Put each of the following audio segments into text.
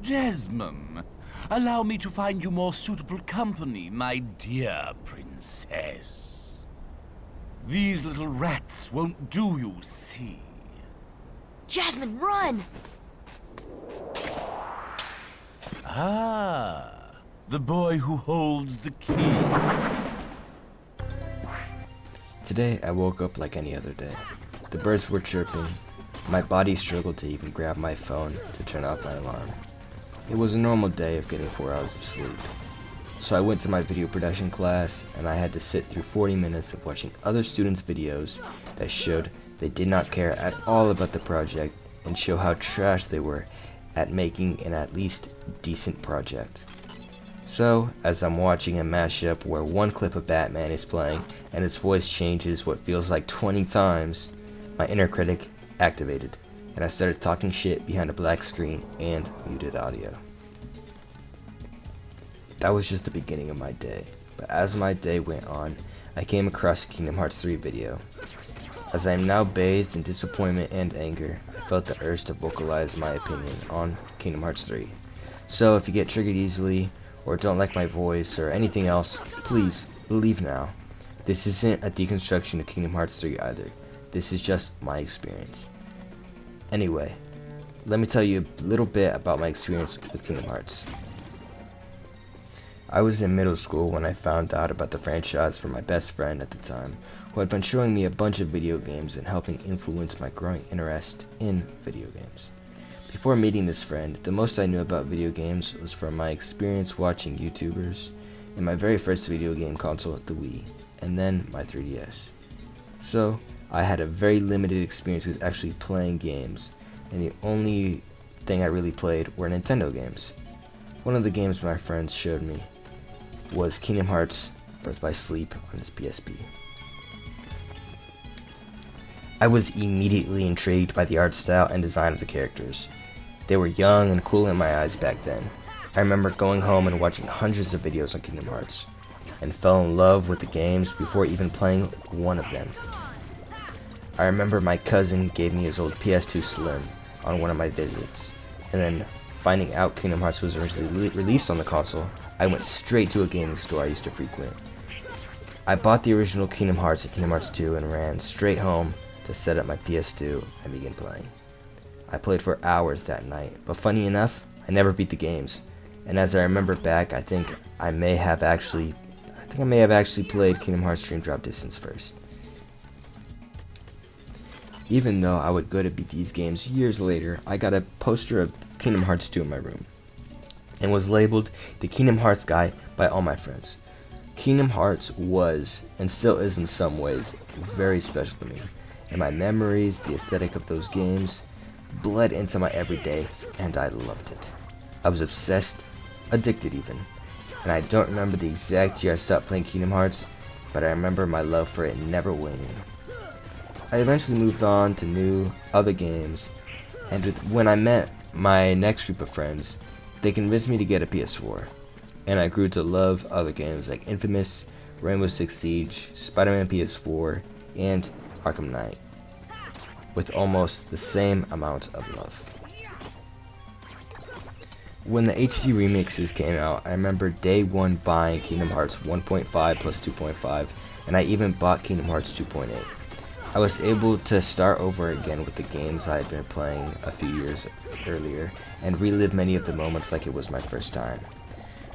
Jasmine, allow me to find you more suitable company, my dear princess. These little rats won't do, you see. Jasmine, run! Ah, the boy who holds the key. Today I woke up like any other day. The birds were chirping. My body struggled to even grab my phone to turn off my alarm. It was a normal day of getting 4 hours of sleep. So I went to my video production class and I had to sit through 40 minutes of watching other students' videos that showed they did not care at all about the project and show how trash they were at making an at least decent project. So, as I'm watching a mashup where one clip of Batman is playing and his voice changes what feels like 20 times, my inner critic activated, and I started talking shit behind a black screen and muted audio. That was just the beginning of my day, but as my day went on, I came across a Kingdom Hearts 3 video. As I am now bathed in disappointment and anger, I felt the urge to vocalize my opinion on Kingdom Hearts 3. So if you get triggered easily, or don't like my voice, or anything else, please leave now. This isn't a deconstruction of Kingdom Hearts 3 either. This is just my experience. Anyway, let me tell you a little bit about my experience with Kingdom Hearts. I was in middle school when I found out about the franchise from my best friend at the time, who had been showing me a bunch of video games and helping influence my growing interest in video games. Before meeting this friend, the most I knew about video games was from my experience watching YouTubers, and my very first video game console, the Wii, and then my 3DS. So, I had a very limited experience with actually playing games, and the only thing I really played were Nintendo games. One of the games my friends showed me was Kingdom Hearts Birth by Sleep on his PSP. I was immediately intrigued by the art style and design of the characters. They were young and cool in my eyes back then. I remember going home and watching hundreds of videos on Kingdom Hearts, and fell in love with the games before even playing one of them. I remember my cousin gave me his old PS2 Slim on one of my visits, and then finding out Kingdom Hearts was originally released on the console, I went straight to a gaming store I used to frequent. I bought the original Kingdom Hearts and Kingdom Hearts 2 and ran straight home to set up my PS2 and begin playing. I played for hours that night, but funny enough, I never beat the games, and as I remember back, I think I may have actually played Kingdom Hearts Dream Drop Distance first. Even though I would go to beat these games years later, I got a poster of Kingdom Hearts 2 in my room, and was labeled the Kingdom Hearts guy by all my friends. Kingdom Hearts was, and still is in some ways, very special to me, and my memories, the aesthetic of those games, bled into my everyday, and I loved it. I was obsessed, addicted even, and I don't remember the exact year I stopped playing Kingdom Hearts, but I remember my love for it never waning. I eventually moved on to other games, and when I met my next group of friends, they convinced me to get a PS4, and I grew to love other games like Infamous, Rainbow Six Siege, Spider-Man PS4, and Arkham Knight, with almost the same amount of love. When the HD remixes came out, I remember day one buying Kingdom Hearts 1.5 plus 2.5, and I even bought Kingdom Hearts 2.8. I was able to start over again with the games I had been playing a few years earlier, and relive many of the moments like it was my first time.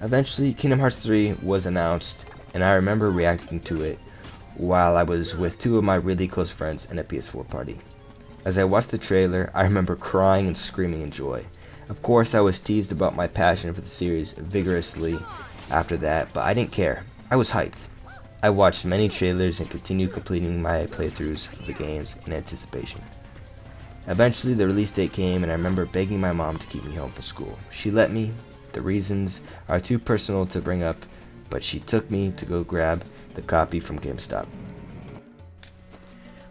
Eventually, Kingdom Hearts 3 was announced, and I remember reacting to it while I was with two of my really close friends in a PS4 party. As I watched the trailer, I remember crying and screaming in joy. Of course, I was teased about my passion for the series vigorously after that, but I didn't care. I was hyped. I watched many trailers and continued completing my playthroughs of the games in anticipation. Eventually, the release date came, and I remember begging my mom to keep me home from school. She let me. The reasons are too personal to bring up, but she took me to go grab the copy from GameStop.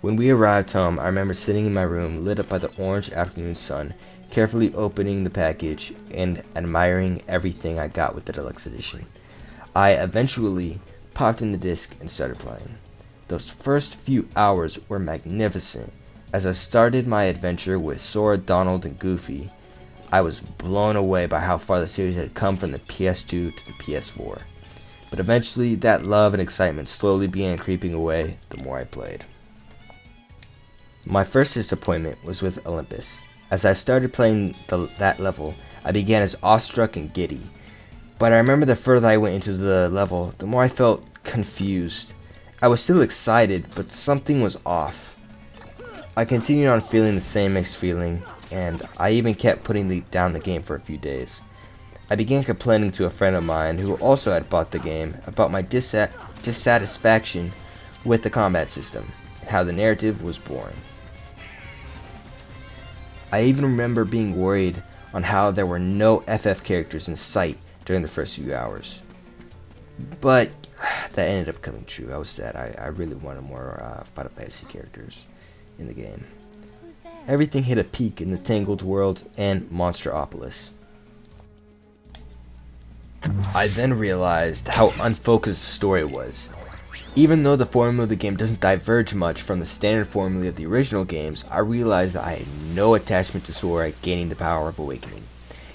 When we arrived home, I remember sitting in my room, lit up by the orange afternoon sun, carefully opening the package and admiring everything I got with the deluxe edition. I eventually popped in the disc and started playing. Those first few hours were magnificent. As I started my adventure with Sora, Donald, and Goofy, I was blown away by how far the series had come from the PS2 to the PS4. But eventually, that love and excitement slowly began creeping away the more I played. My first disappointment was with Olympus. As I started playing that level, I began as awestruck and giddy. But I remember the further I went into the level, the more I felt confused. I was still excited, but something was off. I continued on feeling the same mixed feeling, and I even kept putting down the game for a few days. I began complaining to a friend of mine who also had bought the game about my dissatisfaction with the combat system and how the narrative was boring. I even remember being worried on how there were no FF characters in sight during the first few hours. But that ended up coming true. I was sad. I really wanted more Final Fantasy characters in the game. Everything hit a peak in the Tangled World and Monstropolis. I then realized how unfocused the story was. Even though the formula of the game doesn't diverge much from the standard formula of the original games, I realized that I had no attachment to Sora gaining the power of awakening.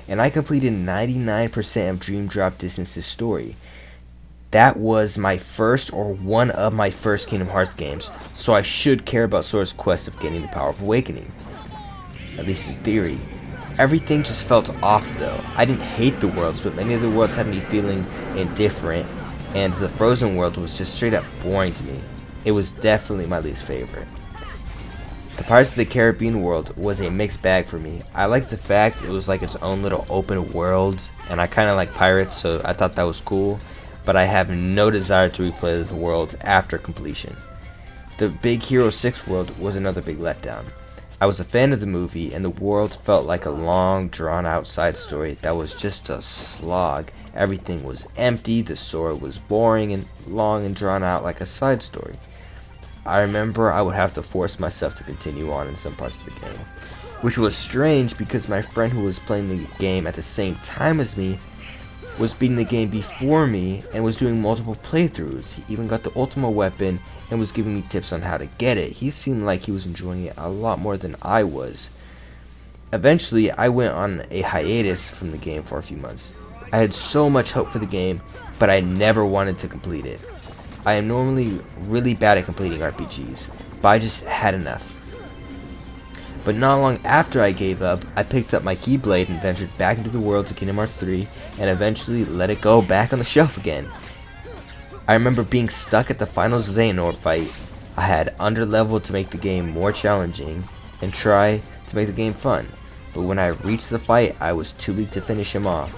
And I completed 99% of Dream Drop Distance's story. That was my first or one of my first Kingdom Hearts games, so I should care about Sora's quest of gaining the power of awakening. At least in theory. Everything just felt off though. I didn't hate the worlds, but many of the worlds had me feeling indifferent, and the Frozen world was just straight up boring to me. It was definitely my least favorite. The Pirates of the Caribbean world was a mixed bag for me. I liked the fact it was like its own little open world, and I kinda like pirates, so I thought that was cool, but I have no desire to replay the world after completion. The Big Hero 6 world was another big letdown. I was a fan of the movie, and the world felt like a long, drawn-out side story that was just a slog. Everything was empty, the story was boring and long and drawn out like a side story. I remember I would have to force myself to continue on in some parts of the game, which was strange because my friend who was playing the game at the same time as me was beating the game before me and was doing multiple playthroughs. He even got the Ultima weapon and was giving me tips on how to get it. He seemed like he was enjoying it a lot more than I was. Eventually, I went on a hiatus from the game for a few months. I had so much hope for the game, but I never wanted to complete it. I am normally really bad at completing RPGs, but I just had enough. But not long after I gave up, I picked up my Keyblade and ventured back into the worlds of Kingdom Hearts 3, and eventually let it go back on the shelf again. I remember being stuck at the final Xehanort fight. I had underleveled to make the game more challenging, and try to make the game fun, but when I reached the fight, I was too weak to finish him off.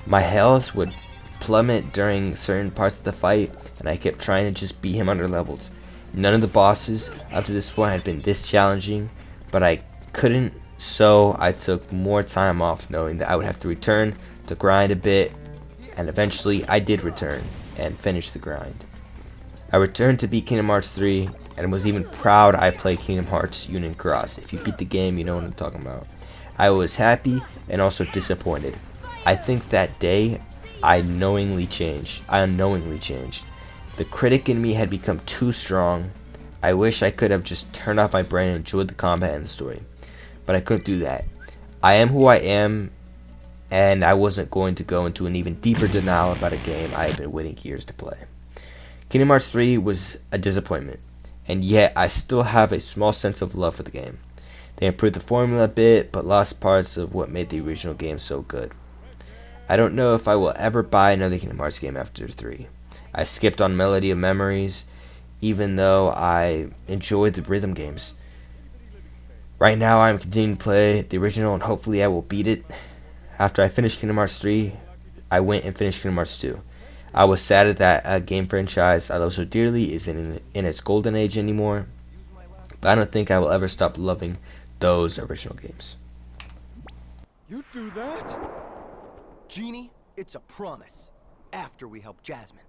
My health would plummet during certain parts of the fight, and I kept trying to just beat him underleveled. None of the bosses up to this point had been this challenging, but I couldn't, so I took more time off knowing that I would have to return to grind a bit, and eventually I did return and finish the grind. I returned to beat Kingdom Hearts 3 and was even proud I played Kingdom Hearts Union Cross. If you beat the game, you know what I'm talking about. I was happy and also disappointed. I think that day I unknowingly changed. The critic in me had become too strong. I wish I could have just turned off my brain and enjoyed the combat and the story, but I couldn't do that. I am who I am, and I wasn't going to go into an even deeper denial about a game I had been waiting years to play. Kingdom Hearts 3 was a disappointment, and yet I still have a small sense of love for the game. They improved the formula a bit, but lost parts of what made the original game so good. I don't know if I will ever buy another Kingdom Hearts game after 3. I skipped on Melody of Memories, even though I enjoyed the rhythm games. Right now I'm continuing to play the original, and hopefully I will beat it. After I finished Kingdom Hearts 3, I went and finished Kingdom Hearts 2. I was sad that a game franchise I love so dearly isn't in its golden age anymore, but I don't think I will ever stop loving those original games. You do that? Genie, it's a promise. After we help Jasmine.